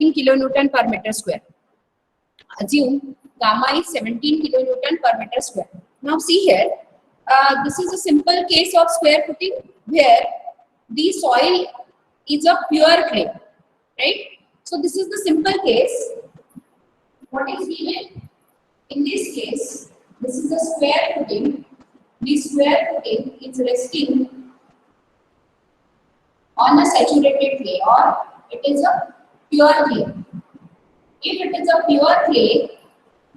kilonewton per meter square. Assume gamma is 17 kilonewton per meter square. Now see here, this is a simple case of square footing where the soil is a pure clay, right? So this is the simple case. What is given? In this case, this is a square footing. The square footing is resting on a saturated clay, or it is a pure clay. If it is a pure clay,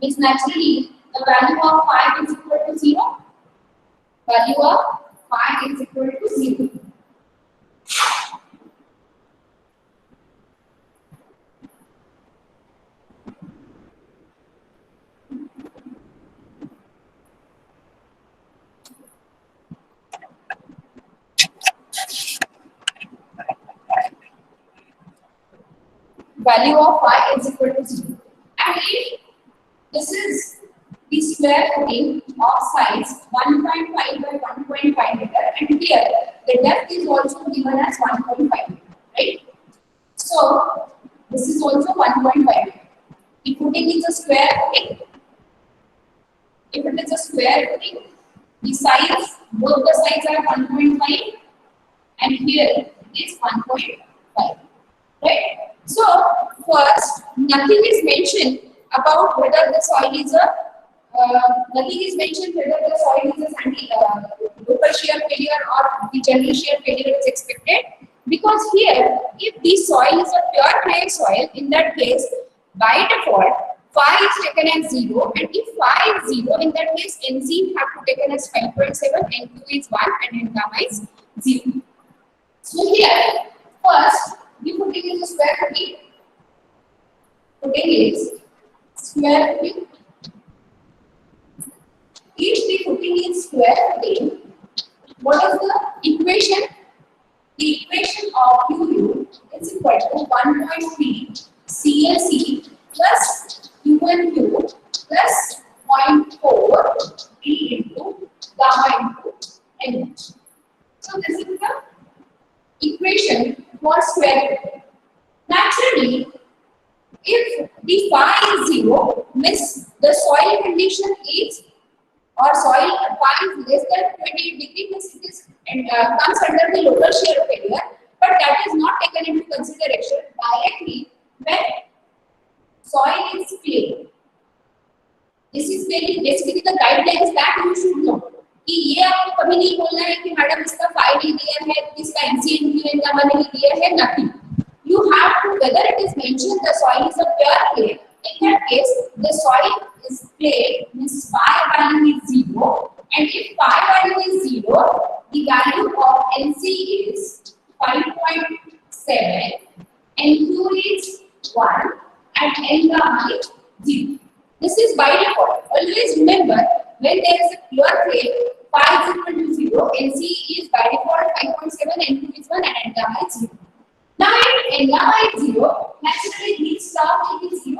means naturally the value of phi is equal to 0. Value of phi is equal to 0. Value of phi is equal to 0. And if this is the square footing of size 1.5 by 1.5 meter, and here the depth is also given as 1.5 meter, right? So this is also 1.5 meter. The footing is a square footing. If it is a square footing, the size, both the sides are 1.5, and here it is 1.5, right? So first, nothing is mentioned about whether the soil is a sandy local shear failure or the general shear failure is expected, because here if the soil is a pure clay soil, in that case by default phi is taken as 0, and if phi is 0, in that case NC have to taken as 5.7, NQ is 1, and N gamma is 0. So here first the footing is a square footing. Footing is square footing. If the footing is square footing, what is the equation? The equation of QU is equal to 1.3 CLC plus Q1Q plus 0.4 D into gamma into NH. So this is the equation for square footing. Naturally, if the phi is 0, means the soil condition is, or soil phi is less than 28 degrees, means it is comes under the local shear failure, but that is not taken into consideration directly when soil is clay. This is basically the guidelines that you should know. कि ये आपको कभी नहीं बोलना है कि madam इसका phi नहीं दिया है, इसका एनसीएनक्यू इनका नहीं दिया है, nothing. You have to, whether it is mentioned the soil is a pure clay, in that case the soil is clay, means phi value is 0, and if phi value is 0, the value of NC is 5.7, NQ is 1, and N gamma is 0. This is by default. Always remember, when there is a pure clay, phi is equal to 0, NC is by default 5.7, NQ is 1, and N gamma is 0. Now if N gamma is 0, naturally this term will be 0.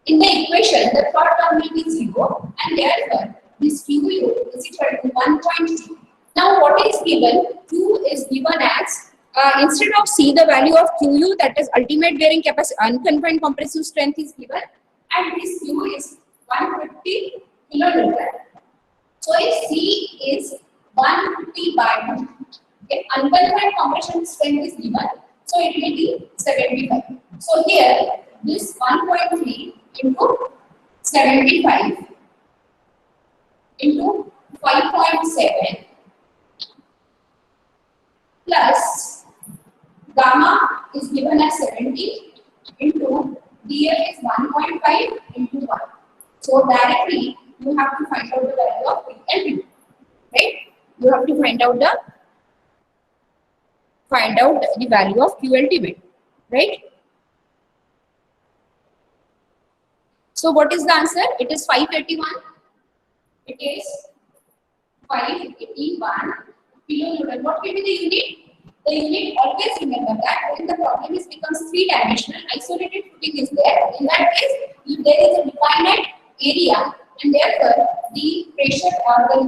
In the equation, the third term will be 0, and therefore this QU is equal to 1.2. Now what is given? Q is given as, instead of C, the value of QU, that is ultimate bearing capacity, unconfined compressive strength is given, and this Q is 150 kilonewton. So if C is 150 by 2, if unconfined compression strength is given, so it will be 75. So here this 1.3 into 75 into 5.7 plus gamma is given as 70 into DF is 1.5 into 1. So directly you have to find out the value of LV, right? You have to find out the value of Q ultimate, right? So what is the answer? It is 581. It is 581 kilonewton. What will be the unit? The unit, always remember that when the problem is becomes three-dimensional, isolated footing is there. In that case, if there is a definite area, and therefore the pressure or the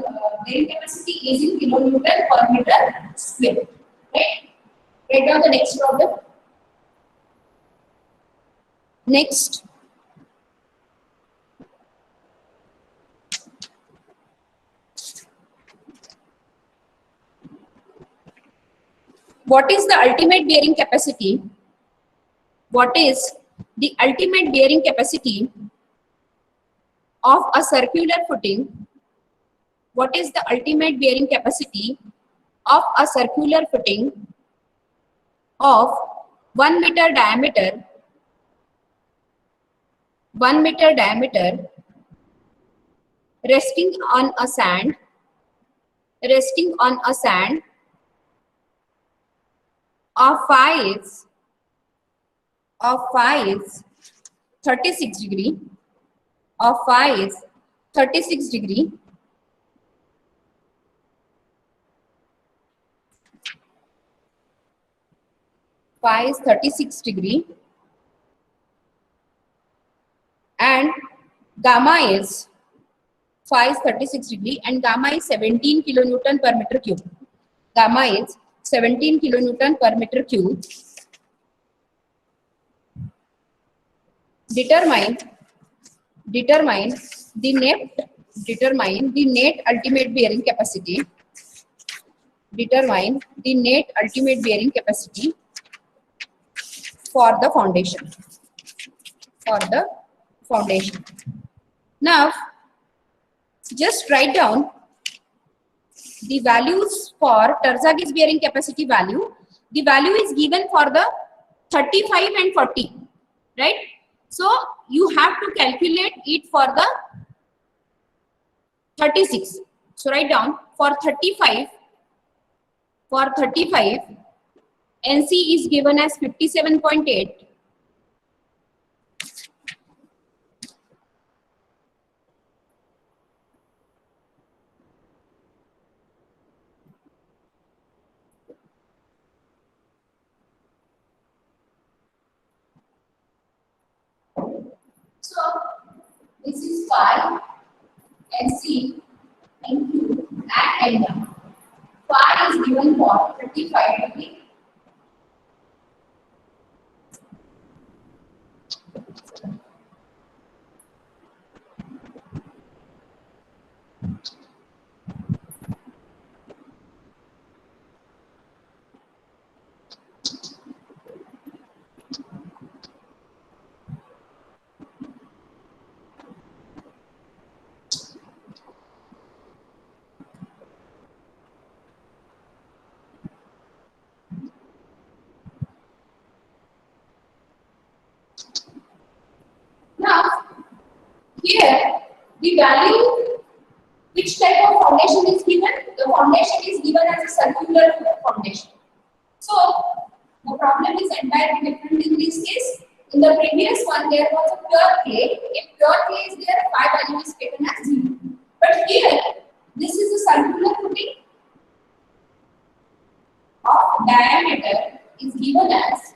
bearing capacity is in kilonewton per meter square. Right? Write down the next problem. Next, what is the ultimate bearing capacity? What is the ultimate bearing capacity of a circular footing? What is the ultimate bearing capacity of a circular footing of 1 meter diameter, 1 meter diameter, resting on a sand, resting on a sand of phi is 36 degree, of phi is 36 degree, phi is 36 degree, and gamma is phi is 36 degree and gamma is 17 kilonewton per meter cube. Gamma is 17 kilonewton per meter cube. Determine the net ultimate bearing capacity. Determine the net ultimate bearing capacity for the foundation. Now, just write down the values for Terzaghi's bearing capacity value. The value is given for the 35 and 40, right? So you have to calculate it for the 36. So write down for 35. For 35, NC is given as 57.8. So this is phi, NC, NQ, and N. Phi is given for 35 degree. Now, here the value, which type of foundation is given? The foundation is given as a circular foundation. So, the problem is entirely different in this case. In the previous one, there was a pure clay. If pure clay is there, phi value is taken as 0. But here, this is a circular footing of diameter is given as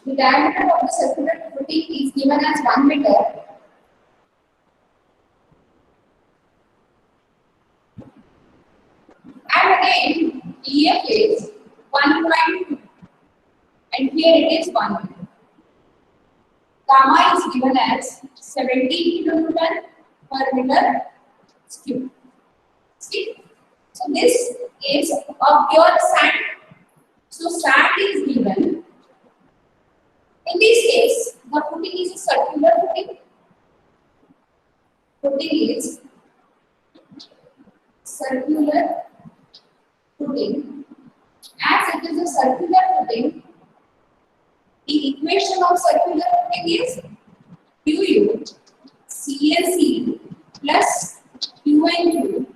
the diameter of the circular footing is given as 1 meter. And again, EF is 1.2 and here it is 1 meter. Gamma is given as 17 kilonewton per meter cube. See? So this is a pure sand. So sand is given. In this case, the footing is a circular footing. Footing is circular footing. As it is a circular footing, the equation of circular footing is QU CLC plus QNQ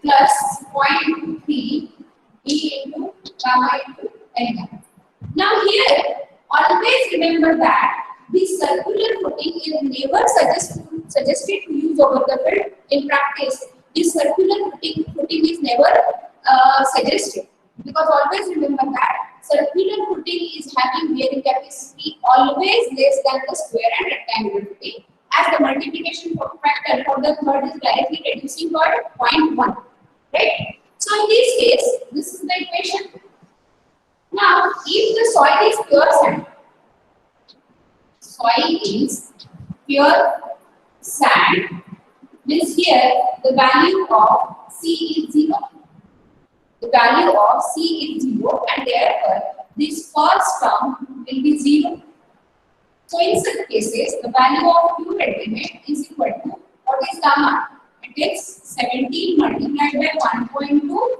plus 0.3 E into gamma into N. Now here, always remember that the circular footing is never suggested to use over the field. In practice, the circular footing is never suggested, because always remember that circular footing is having bearing capacity always less than the square and calligraphy, as the multiplication factor for the third is directly reducing by 0.1. Right? So in this case, this is the equation. Now, if the soil is pure sand, sand, means here the value of C is 0. The value of C is 0, and therefore this first term will be 0. So in such cases, the value of pure ultimate is equal to, what is gamma? It is 17 multiplied by 1.2.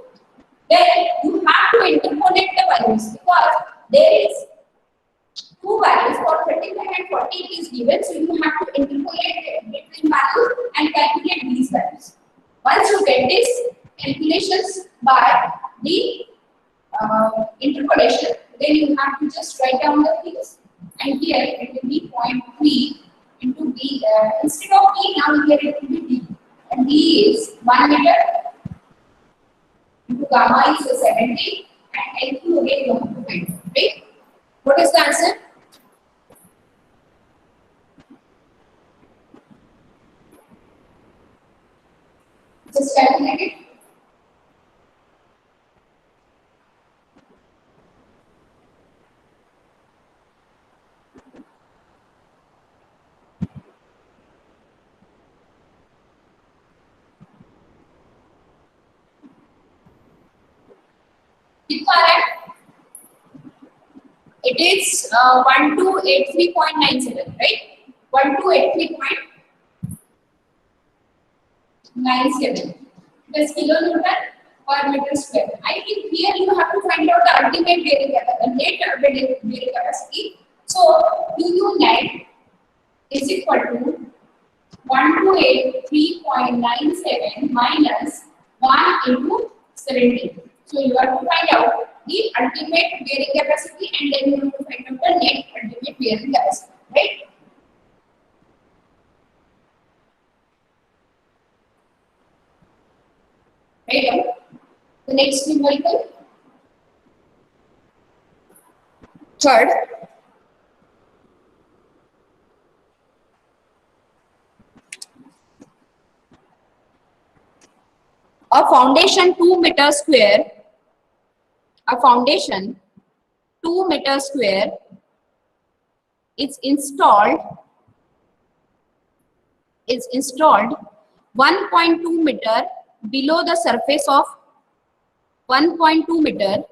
Then you have to interpolate the values, because there is two values for 35 and 40 is given. So you have to interpolate between values and calculate these values. Once you get this calculations by the interpolation, then you have to just write down the figures. And here it will be 0.3 into B. Instead of B, now here it will be D. And D is 1 meter into gamma is 70, and L2 again you have to find. Right? What is the answer? Just calculate it. It is 1283.97, right? 1283.97. It is kilonewton per meter square. I think here you have to find out the ultimate bearing capacity, net bearing capacity. So UU net is equal to 1283.97 minus 1 into 17. So you have to find out the ultimate bearing capacity, and then you have to find out the net ultimate bearing capacity, right? Right. The next numerical. Third. A foundation 2 meter square. A foundation 2 meter square is installed 1.2 meter below the surface of 1.2 meter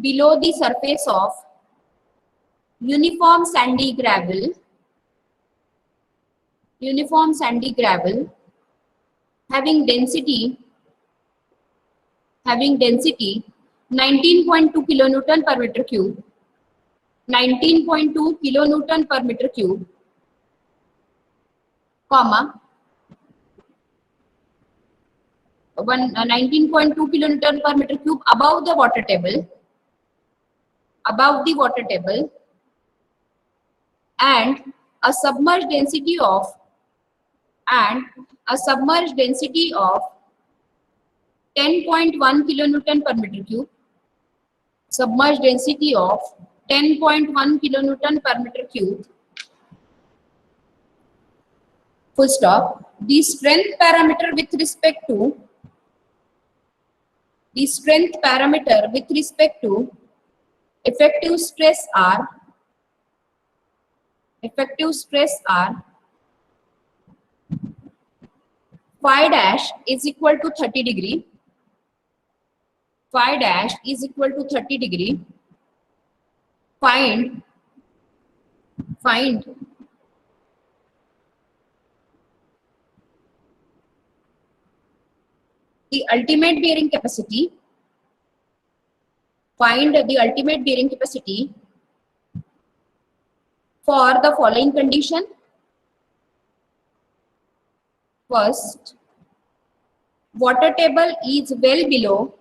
below the surface of uniform sandy gravel having density 19.2 kilonewton per meter cube, 19.2 kilonewton per meter cube, comma 19.2 kilonewton per meter cube above the water table, and a submerged density of 10.1 kilonewton per meter cube, submerged density of 10.1 kilonewton per meter cube, full stop. The strength parameter with respect to effective stress R phi dash is equal to 30 degree. Phi dash is equal to 30 degree. Find the ultimate bearing capacity. Find the ultimate bearing capacity for the following condition. First, water table is well below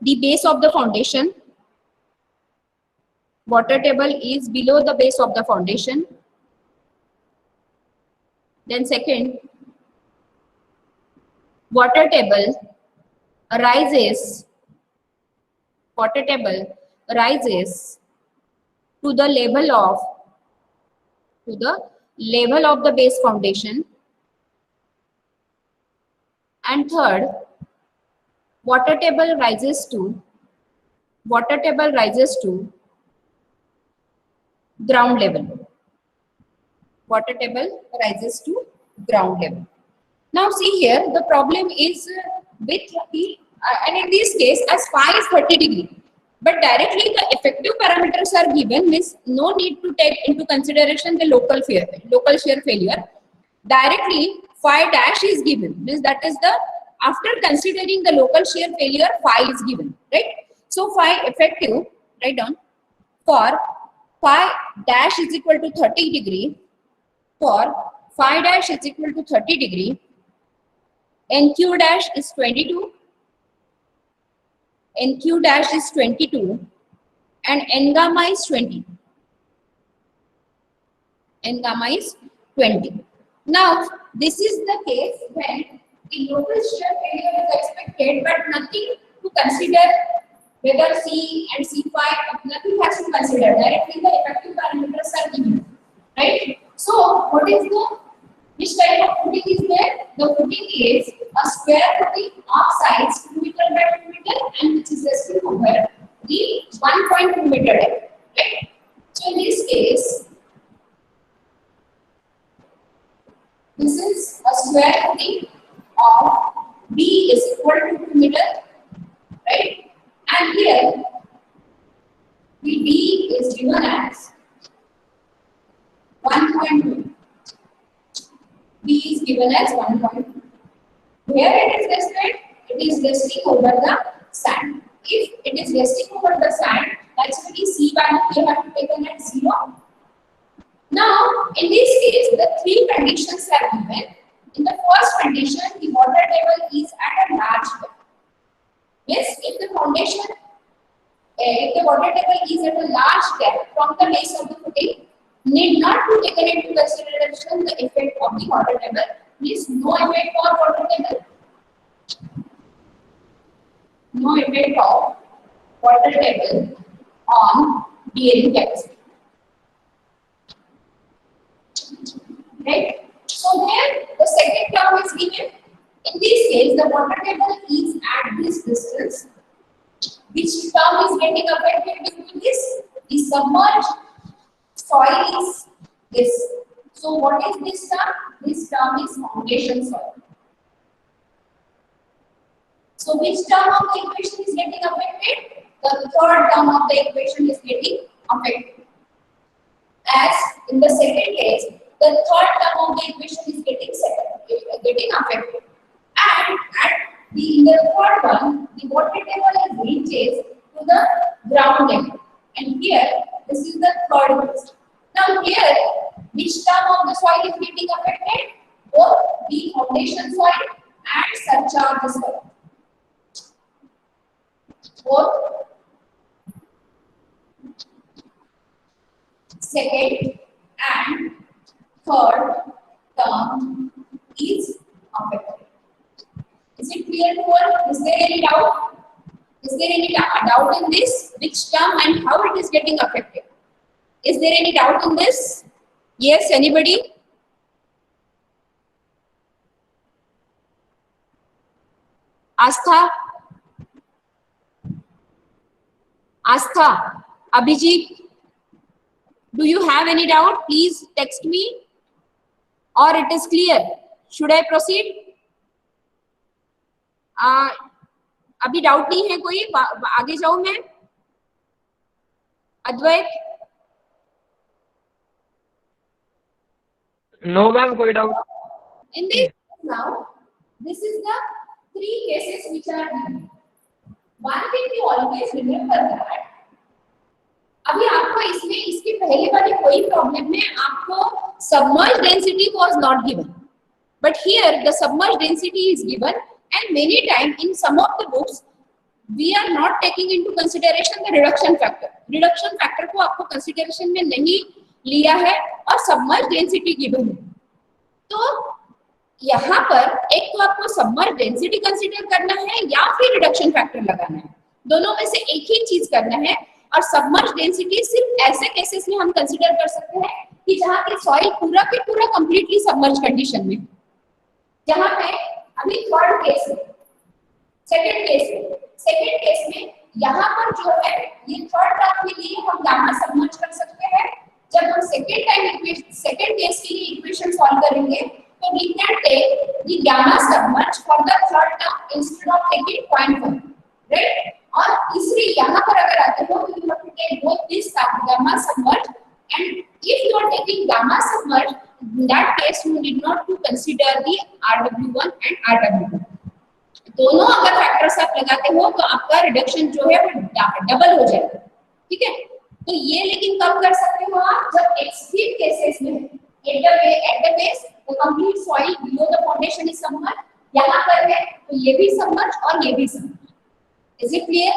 the base of the foundation. Water table is below the base of the foundation. Then second, water table rises, water table rises to the level of the base foundation, and third, water table rises to ground level. Water table rises to ground level. Now see here, the problem is with the and in this case as phi is 30 degree, but directly the effective parameters are given, means no need to take into consideration the local shear failure. Directly phi dash is given, means that is the after considering the local shear failure, phi is given, right? So phi effective, write down, for phi dash is equal to 30 degree, for phi dash is equal to 30 degree, NQ dash is 22, NQ dash is 22, and N gamma is 20. N gamma is 20. Now, this is the case when the local shear failure is expected, but nothing to consider whether C and C5, nothing has to consider. Directly the effective parameters are given, right? So, what is which type of footing is there? The footing is a square footing of sides 2 meter by 2 meter and which is resting over the 1.2 meter depth, right? So, in this case, this is a square footing of B is equal to 2 meter, right? And here the B is given as 1.2. B is given as 1.2. Where it is rested? It is resting over the sand. If it is resting over the sand, naturally C value we have to take at 0. Now, in this case, the three conditions are given. In the first condition, the water table is at a large depth. Yes, if the water table is at a large depth from the base of the footing, need not to take into consideration the effect of the water table. Means no effect for water table. No effect of water table on bearing capacity. Right? So there the second term is given. In this case, the water table is at this distance. Which term is getting affected between this? The submerged soil is this. So what is this term? This term is foundation soil. So which term of the equation is getting affected? The third term of the equation is getting affected. As in the second case, the third term of the equation is getting affected. And in the third one, the water table reaches to the ground level. And here, this is the third case. Now here, which term of the soil is getting affected? Both the foundation soil and surcharge soil. Both second and third term is affected. Is it clear to all? Is there any doubt? Is there any doubt in this? Which term and how it is getting affected? Is there any doubt in this? Yes, anybody? Astha? Astha? Abhijit? Do you have any doubt? Please text me. Or it is clear. Should I proceed? अभी doubt नहीं है कोई, आगे जाऊं मैं? अद्वैत? No ma'am, कोई doubt? In this now, this is the three cases which are given. One thing you always remember that अभी आपको इसमें इसके पहले वाली कोई प्रॉब्लम में आपको submerged density was not given, but here the submerged density is given, and many times in some of the books we are not taking into consideration the reduction factor. Reduction factor को आपको consideration में नहीं लिया है और submerged density given है. तो यहाँ पर एक तो आपको सबमर्ज डेंसिटी कंसीडर करना है या फिर रिडक्शन फैक्टर लगाना है, दोनों में से एक ही चीज करना है। और सबमर्ज डेंसिटी सिर्फ ऐसे केसेस में हम कंसीडर कर सकते हैं कि जहाँ की सॉइल पूरा के पूरा कंप्लीटली सबमर्ज कंडीशन में, जहाँ पे अभी थर्ड केस है, सेकंड केस में यहाँ पर जो है ये थर्ड टर्म के लिए हम गामा सबमर्ज कर सकते हैं। जब हम सेकंड केस के लिए इक्वेशन सॉल्व करेंगे तो we can take the gamma submerge for the third term instead of taking 0.1, right? और तीसरी यहाँ पर अगर आते हो तो you have to take both this gamma submerge, and if you are taking gamma submerge, in that case you need not to consider the RW1 and RW2. दोनों अगर फैक्टर्स आप लगाते हो तो आपका रिडक्शन जो है वो डबल हो जाएगा, ठीक है। तो ये लेकिन कब कर सकते हो आप, जब एक्सट्रीम केसेस में at the base the complete soil below the foundation is submerged, यहाँ पर है तो ये भी submerged और ये भी submerged। Is it clear?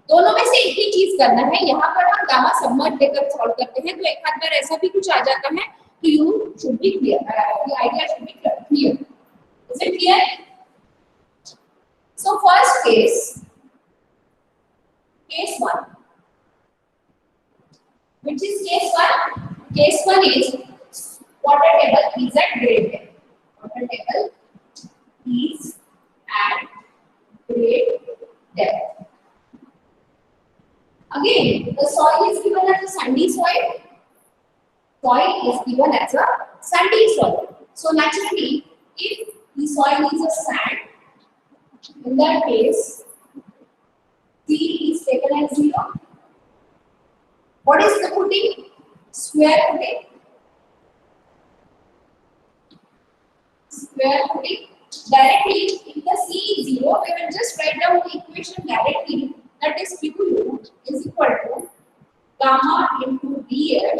दोनों में से एक ही चीज करना है। यहाँ पर हम गामा सबमर्ज लेकर सॉल्व करते हैं तो एक आध बार ऐसा भी कुछ आ जाता है तो you should be clear, the idea should be clear. Is it clear? So first case 1, which is case 1. Case 1 is water table is at grade depth. Water table is at grade depth. Again, the soil is given as a sandy soil. Soil is given as a sandy soil. So naturally, if the soil is a sand, in that case, C is taken as 0. What is the footing? Square footing. Square footing. Directly, if the C is 0, we will just write down the equation directly. That is QU is equal to gamma into df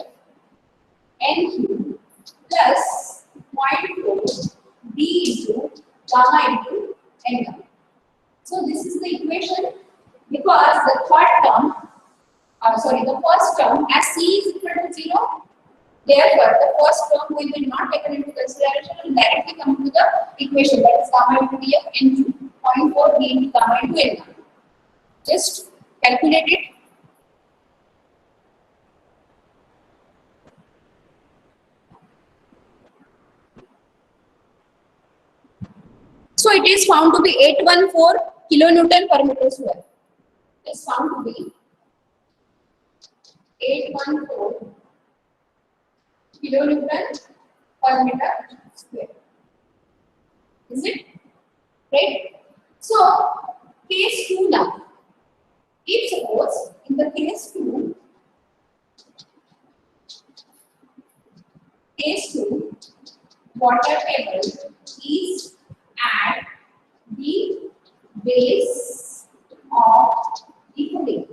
NQ plus 0.4 D into gamma into N. So this is the equation, because the first term as C is equal to 0, therefore the first term we will not take into consideration and directly come to the equation, that is gamma into df NQ 0.4 D into gamma into N. Just calculate it. So it is found to be 814 kilonewton per meter square. It is found to be 814 kilonewton per meter square. Is it right? So case 2 now. If suppose in the case 2, water table is at the base of the footing.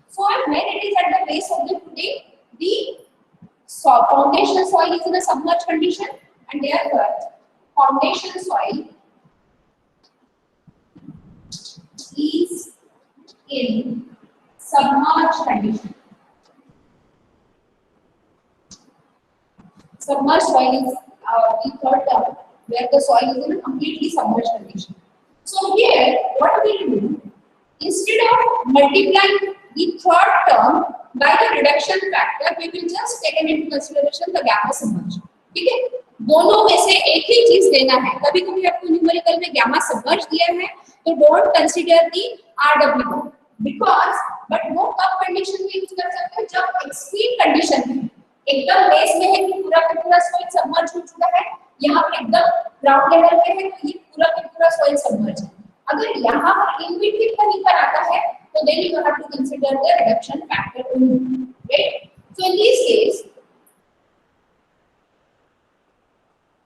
So when it is at the base of the footing, the foundation soil is in a submerged condition, and therefore foundation soil is in submerged condition. Submerged soil is the third term where the soil is in a completely submerged condition. So here what we do, instead of multiplying the third term by the reduction factor, we will just take into consideration the gamma submerged. ठीक है, दोनों में से एक ही चीज देना है। कभी कभी आपको न्यूमेरिकल में gamma submerged दिया है तो don't consider the RW, because but वो कब कंडीशन में यूज कर सकते हैं, जब एक्सट्रीम कंडीशन में एकदम बेस में है कि पूरा का पूरा सॉइल सबमर्ज हो चुका है, यहाँ पे एकदम ग्राउंड लेवल पे है तो ये पूरा का पूरा सॉइल सबमर्ज है। अगर यहाँ पर इन बिटवीन कहीं पर आता है तो then you have to consider the reduction factor only, right? So in this case,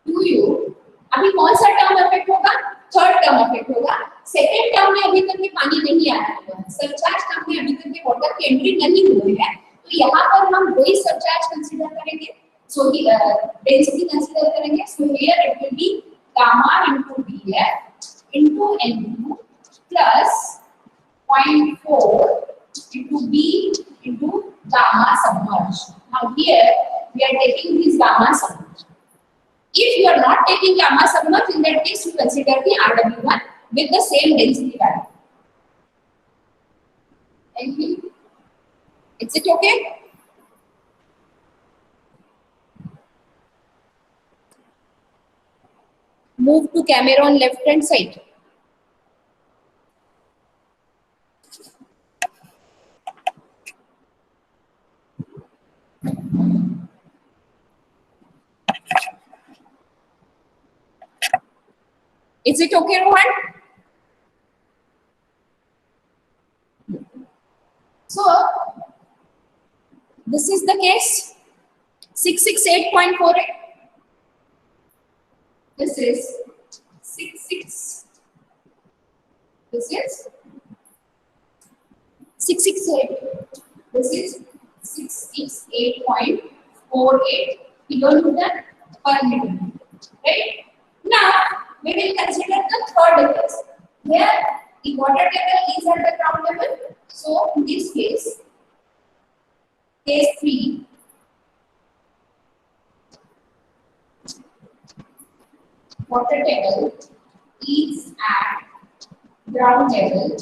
QU अभी कौन सा टर्म अफेक्ट होगा, थर्ड टर्म अफेक्ट होगा। सेकेंड टर्म में अभी तक ये पानी नहीं आया है, सरचार्ज टर्म में अभी तक ये वाटर की एंट्री नहीं हुई है, तो यहाँ पर हम वही सरचार्ज कंसीडर करेंगे। सो डेंसिटी कंसीडर करेंगे। So here it will be gamma into df into nu plus 0.4 into B into gamma submerged Now here we are taking this gamma submerged. If you are not taking gamma submerged, in that case you consider the RW1 with the same density value. Anything? Is it okay? Move to camera on left hand side. Is it okay, Rohan? So, this is the case 668.48. This is 66. This is 668. This is 668.48 kilonewton per meter. Right? Now, we will consider the third case. Here, the water table is at the ground level. So, in this case 3, water table is at ground level,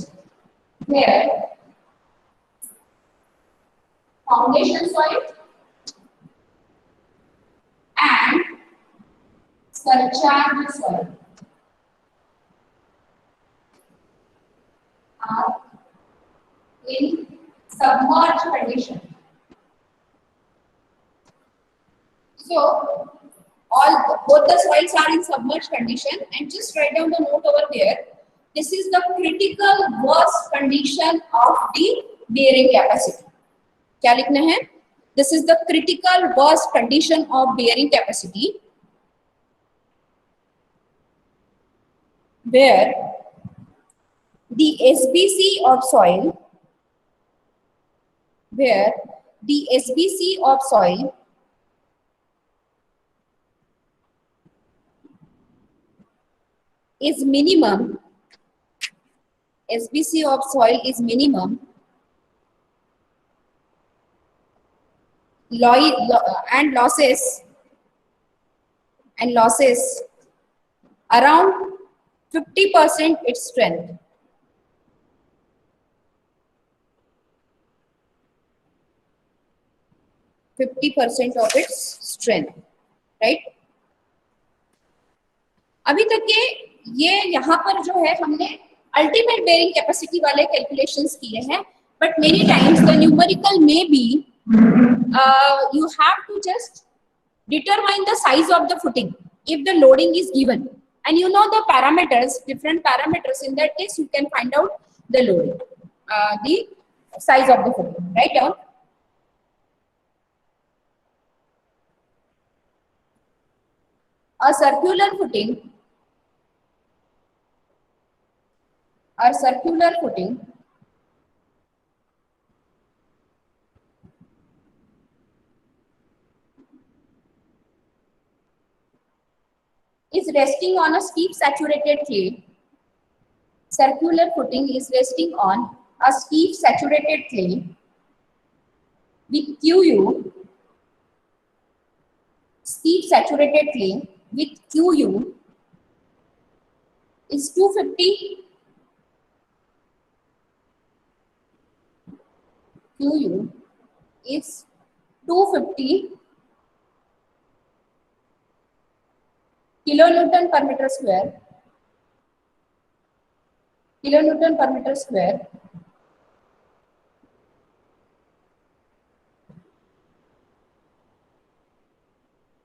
where foundation soil and surcharge soil are in submerged condition. So, both the soils are in submerged condition, and just write down the note over there. This is the critical worst condition of the bearing capacity. क्या लिखना है? This is the critical worst condition of bearing capacity, where the SBC of soil, is minimum. SBC of soil is minimum. And losses around 50% its strength. 50% of its strength, right? अभी तक ये यहाँ पर जो है हमने अल्टीमेट बेयरिंग कैपेसिटी वाले calculations किए हैं, but many times the numerical में B you have to just determine the size of the footing if the loading is given, and you know the parameters, different parameters. In that case you can find out the loading, the size of the footing. Write down. A circular footing is resting on a steep saturated clay. Circular footing is resting on a steep saturated clay with QU. Steep saturated clay with QU is 250. QU is 250 kilonewton per meter square. Kilonewton per meter square.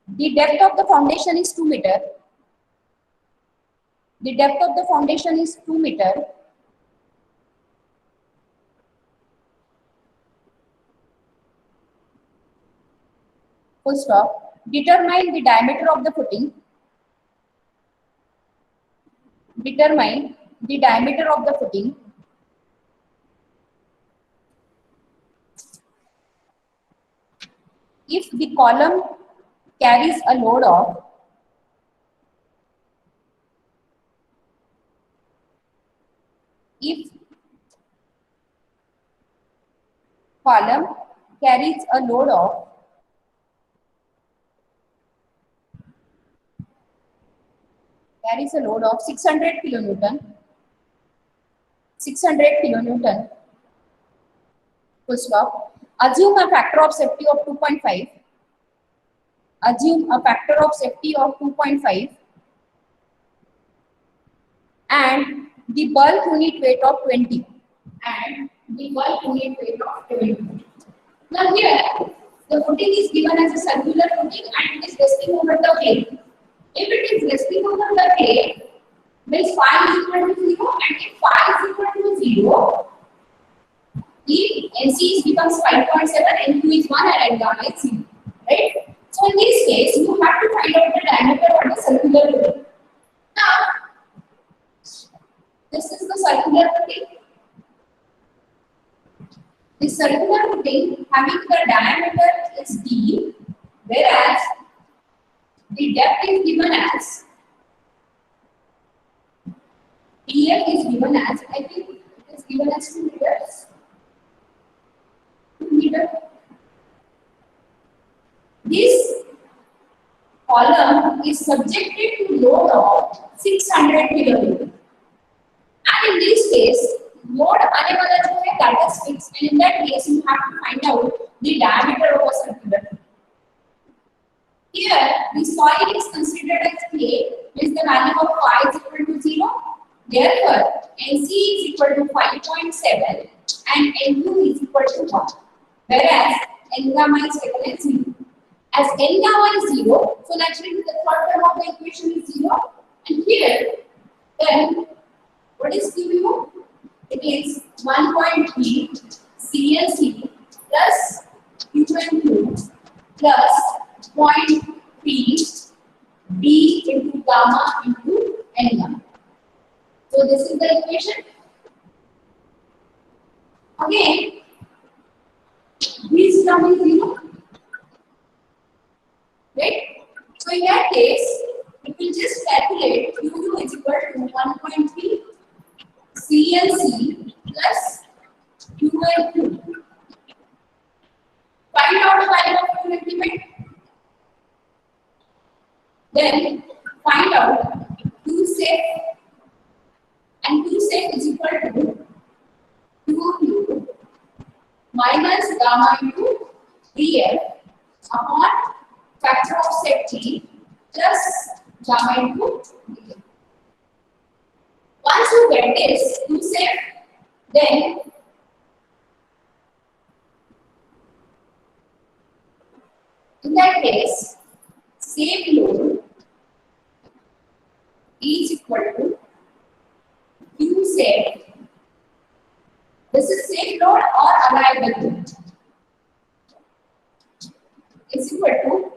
The depth of the foundation is 2 meter. The depth of the foundation is 2 meter. Full stop. Determine the diameter of the footing. Determine the diameter of the footing. If the column carries a load of column carries a load of carries a load of 600 kilonewton. 600 kilonewton. Full stop. Assume a factor of safety of 2.5. Assume a factor of safety of 2.5 and the bulk unit weight of 20. And the bulk unit weight of 20. Now here, the footing is given as a circular footing and it is resting over the plane. If it is resting over the plane, means phi is equal to 0, and if phi is equal to 0, the NC becomes 5.7, NQ is 1 and N gamma is 0. Right? So in this case, you have to find out the diameter of the circular footing. Now, this is the circular footing. The circular footing having the diameter is d, whereas the depth is given as df is given as, I think it is given as 2 meters. 2 meters. This column is subjected to load of 600 kilonewton. And in this case, load आने वाला जो है that is fixed, and in that case you have to find out the diameter of a circular. Here the soil is considered as clay, is the value of phi is equal to 0. Therefore, NC is equal to 5.7 and NU is equal to 1. Whereas N gamma is taken as 0. As N gamma is 0, so naturally the third term of the equation is 0. And here, then what is Q? It is 1.3 CLC plus Q plus 0.3 D into gamma into N gamma. So this is the equation. Again, this term is 0. Right? So in that case, it will just calculate Q is equal to 1.3 CLC plus QQ. Find out the value of Q increment. Then find out Q safe, and Q safe is equal to QQ minus gamma into DF upon factor of safety plus gamma into DF. Once you get this, you say, then in that case, safe load is equal to Q safe. This is safe load or arrival load. Is equal to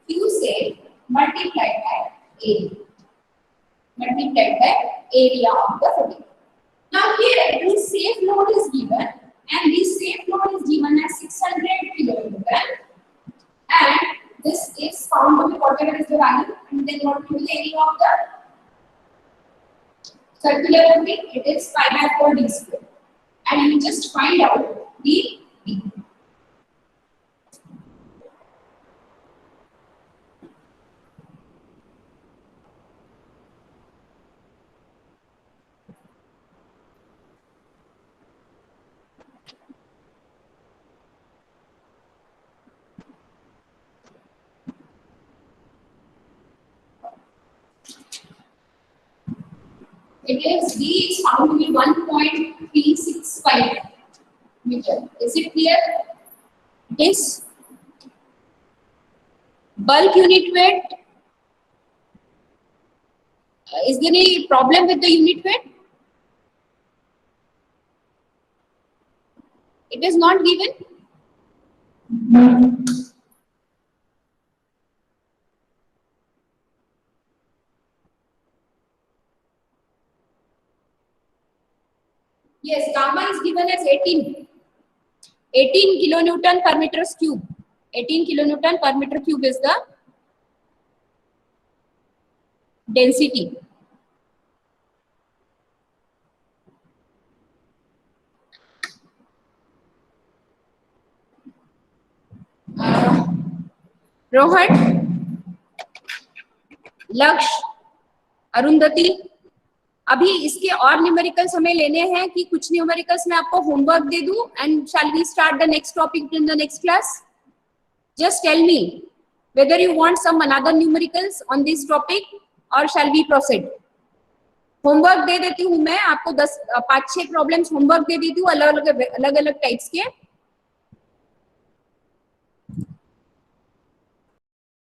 Q safe multiplied by A. Multiplied by area of the footing. Now here this safe load is given, and this safe load is given as 600 kilonewton, and this is found to be whatever is the value, and then what will be the area of the circular footing? It is pi by 4 d square, and you just find out the d. It is D is found to be 1.365 meter. Is it clear? Yes. Bulk unit weight. Is there any problem with the unit weight? It is not given. Yes, gamma is given as 18 kilonewton per meter cube. 18 kilonewton per meter cube is the density. Rohan, Laksh, Arundhati, अभी इसके और numericals हमें लेने हैं कि कुछ numericals मैं आपको होमवर्क दे दूं and shall we start the next topic in the next class? Just tell me whether you want some another numericals on this topic or shall we proceed? Homework दे देती हूँ मैं आपको 5-6 प्रॉब्लम्स होमवर्क दे देती हूँ अलग अलग टाइप्स के,